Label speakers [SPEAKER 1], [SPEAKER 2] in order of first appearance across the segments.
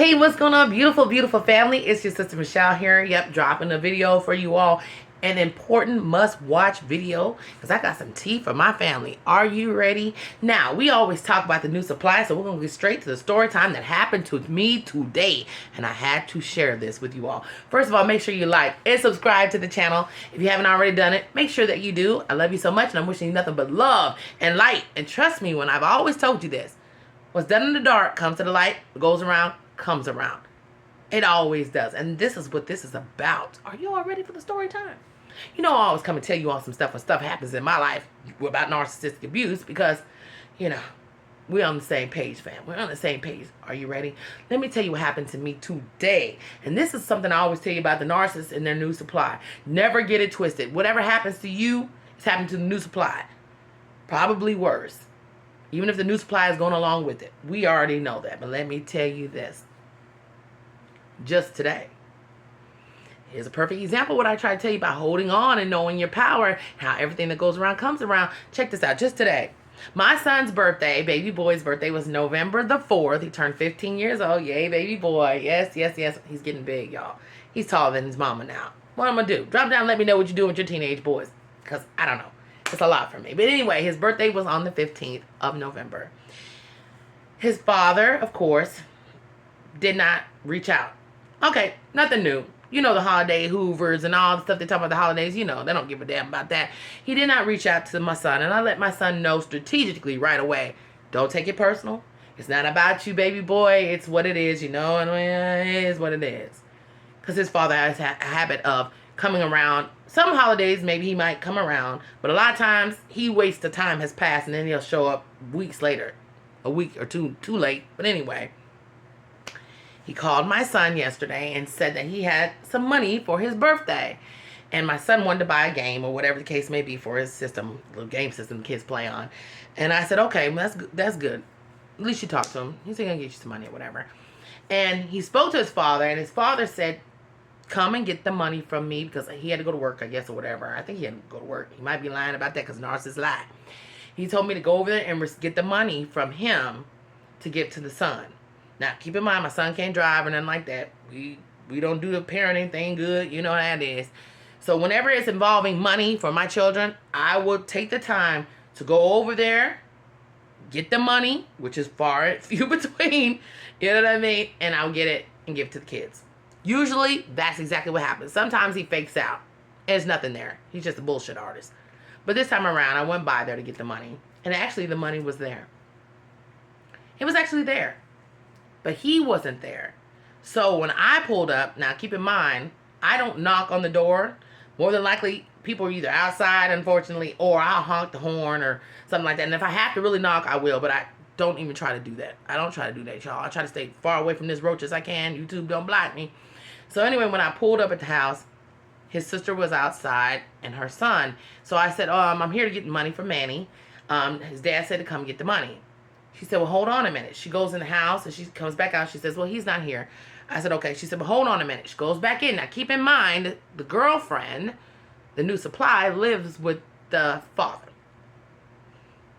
[SPEAKER 1] Hey, what's going on, beautiful, beautiful family? It's your sister Michelle here. Yep, dropping a video for you all. An important must-watch video because I got some tea for my family. Are you ready? Now, we always talk about the new supply, so we're going to get straight to the story time that happened to me today. And I had to share this with you all. First of all, make sure you like and subscribe to the channel. If you haven't already done it, make sure that you do. I love you so much, and I'm wishing you nothing but love and light. And trust me when I've always told you this. What's done in the dark comes to the light, goes around, comes around. It always does. And this is what this is about. Are you all ready for the story time? You know, I always come and tell you all some stuff when stuff happens in my life about narcissistic abuse because, you know, we're on the same page, fam. We're on the same page. Are you ready? Let me tell you what happened to me today. And this is something I always tell you about the narcissists and their new supply. Never get it twisted. Whatever happens to you, it's happening to the new supply. Probably worse. Even if the new supply is going along with it. We already know that. But let me tell you this. Just today. Here's a perfect example of what I try to tell you about holding on and knowing your power. How everything that goes around comes around. Check this out. Just today. My son's birthday, baby boy's birthday, was November the 4th. He turned 15 years old. Yay, baby boy. Yes, yes, yes. He's getting big, y'all. He's taller than his mama now. What I'm going to do? Drop down and let me know what you're doing with your teenage boys. Because I don't know. It's a lot for me. But anyway, his birthday was on the 15th of November. His father, of course, did not reach out. Okay, nothing new. You know the holiday hoovers and all the stuff they talk about the holidays. You know, they don't give a damn about that. He did not reach out to my son. And I let my son know strategically right away. Don't take it personal. It's not about you, baby boy. It's what it is, you know. And it is what it is. Because his father has a habit of coming around. Some holidays, maybe he might come around. But a lot of times, he waits till time has passed. And then he'll show up weeks later. A week or two too late. But anyway. He called my son yesterday and said that he had some money for his birthday. And my son wanted to buy a game or whatever the case may be for his system, little game system the kids play on. And I said, okay, well, that's good. At least you talked to him. He's going to get you some money or whatever. And he spoke to his father, and his father said, come and get the money from me because he had to go to work, I guess, or whatever. I think he had to go to work. He might be lying about that because narcissists lie. He told me to go over there and get the money from him to give to the son. Now, keep in mind, my son can't drive or nothing like that. We don't do the parenting thing good. You know how that is. So whenever it's involving money for my children, I will take the time to go over there, get the money, which is far and few between. You know what I mean? And I'll get it and give it to the kids. Usually, that's exactly what happens. Sometimes he fakes out. There's nothing there. He's just a bullshit artist. But this time around, I went by there to get the money. And actually, the money was there. It was actually there. But he wasn't there. So when I pulled up, now keep in mind, I don't knock on the door. More than likely, people are either outside, unfortunately, or I'll honk the horn or something like that. And if I have to really knock, I will. But I don't even try to do that. I don't try to do that, y'all. I try to stay far away from this roach as I can. YouTube don't block me. So anyway, when I pulled up at the house, his sister was outside and her son. So I said, I'm here to get the money from Manny. His dad said to come get the money. She said, well, hold on a minute. She goes in the house and she comes back out. She says, well, he's not here. I said, okay. She said, well, hold on a minute. She goes back in. Now, keep in mind, the girlfriend, the new supply, lives with the father.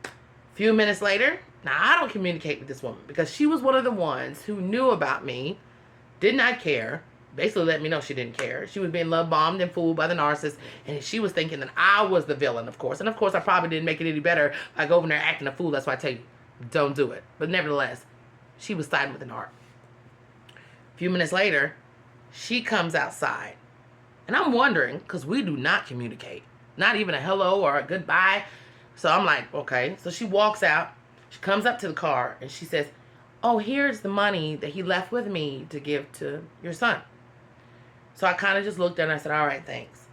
[SPEAKER 1] A few minutes later, now I don't communicate with this woman because she was one of the ones who knew about me, did not care, basically let me know she didn't care. She was being love bombed and fooled by the narcissist, and she was thinking that I was the villain, of course. And, of course, I probably didn't make it any better by going there acting a fool. That's why I tell you. Don't do it. But nevertheless, she was siding with an art. A few minutes later, she comes outside. And I'm wondering, because we do not communicate. Not even a hello or a goodbye. So I'm like, okay. So she walks out. She comes up to the car and she says, oh, here's the money that he left with me to give to your son. So I kind of just looked at her and I said, all right, thanks.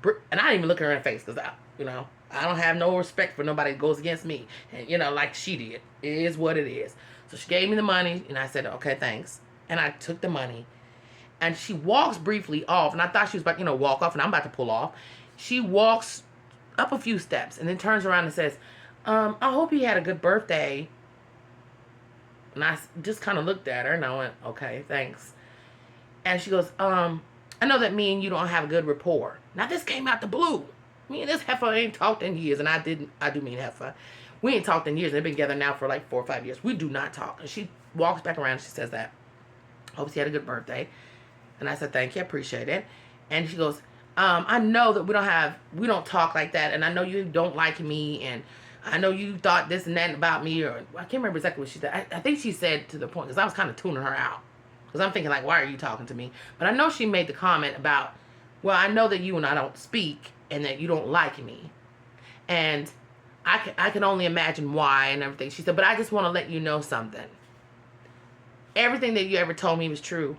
[SPEAKER 1] And I didn't even look her in the face because I don't have no respect for nobody that goes against me. And, like she did. It is what it is. So she gave me the money, and I said, okay, thanks. And I took the money. And she walks briefly off, and I thought she was about to, walk off, and I'm about to pull off. She walks up a few steps, and then turns around and says, I hope you had a good birthday. And I just kind of looked at her, and I went, okay, thanks. And she goes, I know that me and you don't have a good rapport. Now, this came out the blue. Me and this heifer ain't talked in years, and I do mean heifer. We ain't talked in years. They've been together now for like 4 or 5 years. We do not talk. And she walks back around and she says that. Hope she had a good birthday. And I said, thank you, I appreciate it. And she goes, I know that we don't talk like that, and I know you don't like me, and I know you thought this and that about me, or I can't remember exactly what she said. I think she said to the point, because I was kind of tuning her out. Because I'm thinking, like, why are you talking to me? But I know she made the comment about, well, I know that you and I don't speak, and that you don't like me. And I can only imagine why and everything. She said, but I just want to let you know something. Everything that you ever told me was true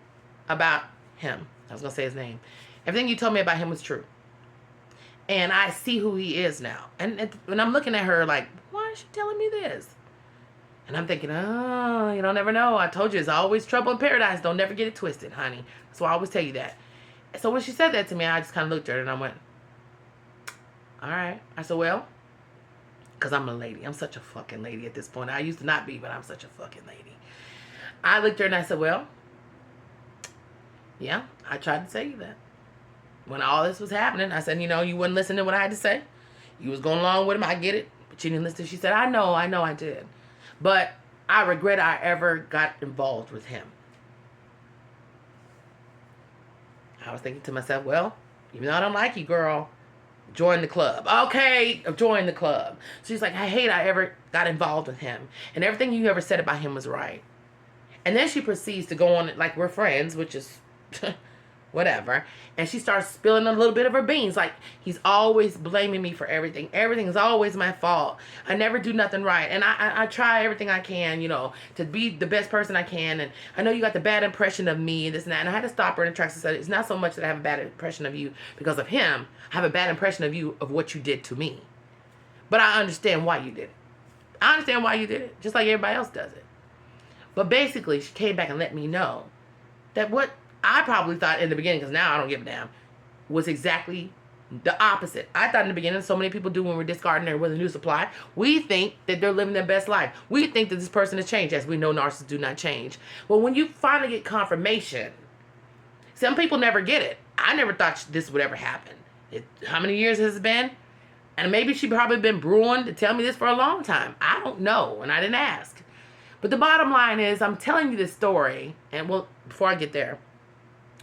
[SPEAKER 1] about him. I was going to say his name. Everything you told me about him was true. And I see who he is now. And I'm looking at her like, why is she telling me this? And I'm thinking, oh, you don't never know. I told you, there's always trouble in paradise. Don't never get it twisted, honey. So I always tell you that. So when she said that to me, I just kind of looked at her and I went, all right. I said, well, because I'm a lady. I'm such a fucking lady at this point. I used to not be, but I'm such a fucking lady. I looked at her and I said, well, yeah, I tried to tell you that. When all this was happening, I said, you know, you wouldn't listen to what I had to say. You was going along with him. I get it. But you didn't listen. She said, I know I did. But I regret I ever got involved with him. I was thinking to myself, well, even though I don't like you, girl, join the club. Okay, join the club. She's like, I hate I ever got involved with him. And everything you ever said about him was right. And then she proceeds to go on, like, we're friends, which is whatever. And she starts spilling a little bit of her beans. Like, he's always blaming me for everything. Everything is always my fault. I never do nothing right. And I try everything I can, you know, to be the best person I can. And I know you got the bad impression of me and this and that. And I had to stop her in the tracks and said, it's not so much that I have a bad impression of you because of him. I have a bad impression of you of what you did to me. But I understand why you did it. I understand why you did it, just like everybody else does it. But basically, she came back and let me know that what I probably thought in the beginning, because now I don't give a damn, was exactly the opposite. I thought in the beginning, so many people do when we're discarding there with a new supply, we think that they're living their best life. We think that this person has changed, as we know narcissists do not change. Well, when you finally get confirmation, some people never get it. I never thought this would ever happen. How many years has it been? And maybe she probably been brewing to tell me this for a long time. I don't know, and I didn't ask. But the bottom line is, I'm telling you this story, and well, before I get there,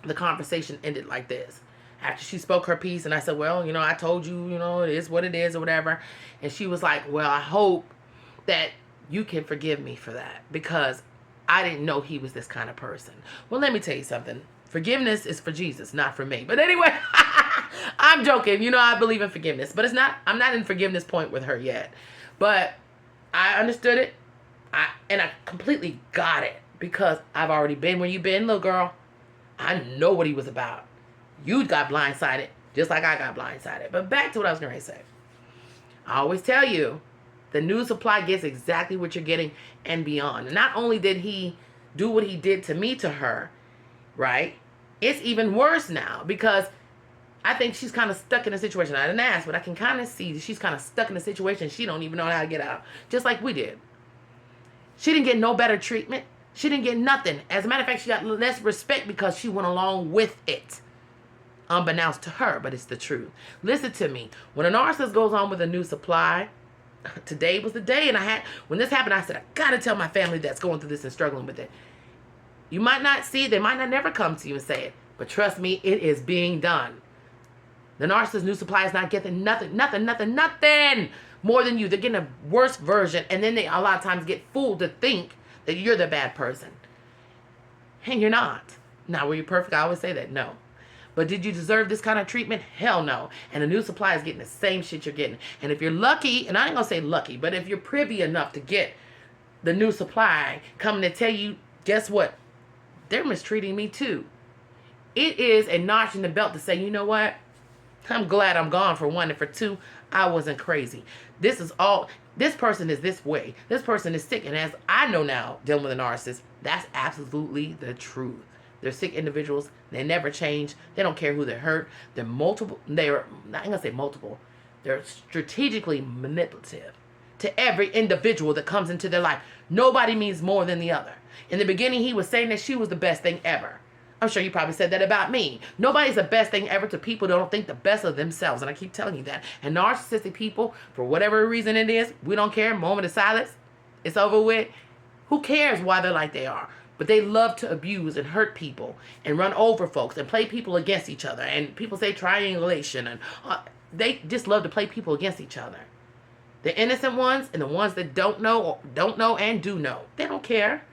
[SPEAKER 1] the conversation ended like this. After she spoke her piece, and I said, well, you know, I told you, you know, it is what it is or whatever. And she was like, well, I hope that you can forgive me for that because I didn't know he was this kind of person. Well, let me tell you something. Forgiveness is for Jesus, not for me. But anyway, I'm joking. You know, I believe in forgiveness. But I'm not in forgiveness point with her yet. But I understood it. And I completely got it because I've already been where you've been, little girl. I know what he was about. You got blindsided, just like I got blindsided. But back to what I was going to say. I always tell you, the new supply gets exactly what you're getting and beyond. And not only did he do what he did to me to her, right? It's even worse now because I think she's kind of stuck in a situation. I didn't ask, but I can kind of see that she's kind of stuck in a situation she don't even know how to get out. Just like we did. She didn't get no better treatment. She didn't get nothing. As a matter of fact, she got less respect because she went along with it. Unbeknownst to her, but it's the truth. Listen to me. When a narcissist goes on with a new supply, today was the day. And when this happened, I said, I got to tell my family that's going through this and struggling with it. You might not see it. They might not never come to you and say it. But trust me, it is being done. The narcissist new supply is not getting nothing more than you. They're getting a worse version. And then they a lot of times get fooled to think that you're the bad person. And you're not. Now, were you perfect? I always say that. No. But did you deserve this kind of treatment? Hell no. And the new supply is getting the same shit you're getting. And if you're lucky, and I ain't going to say lucky, but if you're privy enough to get the new supply coming to tell you, guess what? They're mistreating me too. It is a notch in the belt to say, you know what? I'm glad I'm gone for one. And for two, I wasn't crazy. This person is this way. This person is sick. And as I know now, dealing with a narcissist, that's absolutely the truth. They're sick individuals. They never change. They don't care who they hurt. They're multiple. They're not going to say multiple. They're strategically manipulative to every individual that comes into their life. Nobody means more than the other. In the beginning, he was saying that she was the best thing ever. I'm sure you probably said that about me. Nobody's the best thing ever to people that don't think the best of themselves. And I keep telling you that. And narcissistic people, for whatever reason it is, we don't care. Moment of silence. It's over with. Who cares why they're like they are? But they love to abuse and hurt people and run over folks and play people against each other. And people say triangulation. And they just love to play people against each other. The innocent ones and the ones that don't know and do know. They don't care.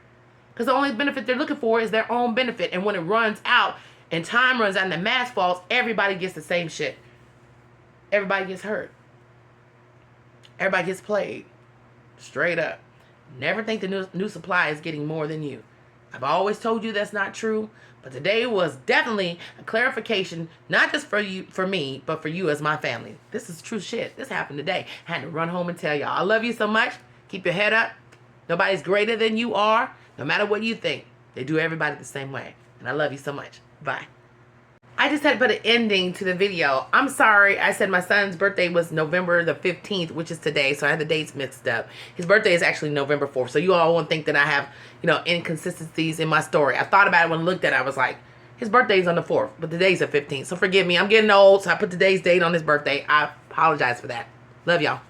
[SPEAKER 1] Because the only benefit they're looking for is their own benefit. And when it runs out and time runs out and the mask falls, everybody gets the same shit. Everybody gets hurt. Everybody gets played. Straight up. Never think the new supply is getting more than you. I've always told you that's not true, but today was definitely a clarification, not just for me, but for you as my family. This is true shit. This happened today. I had to run home and tell y'all. I love you so much. Keep your head up. Nobody's greater than you are, no matter what you think. They do everybody the same way. And I love you so much. Bye. I just had to put an ending to the video. I'm sorry. I said my son's birthday was November the 15th, which is today. So I had the dates mixed up. His birthday is actually November 4th. So you all won't think that I have, inconsistencies in my story. I thought about it when I looked at it. I was like, his birthday is on the 4th, but today's the 15th. So forgive me. I'm getting old. So I put today's date on his birthday. I apologize for that. Love y'all.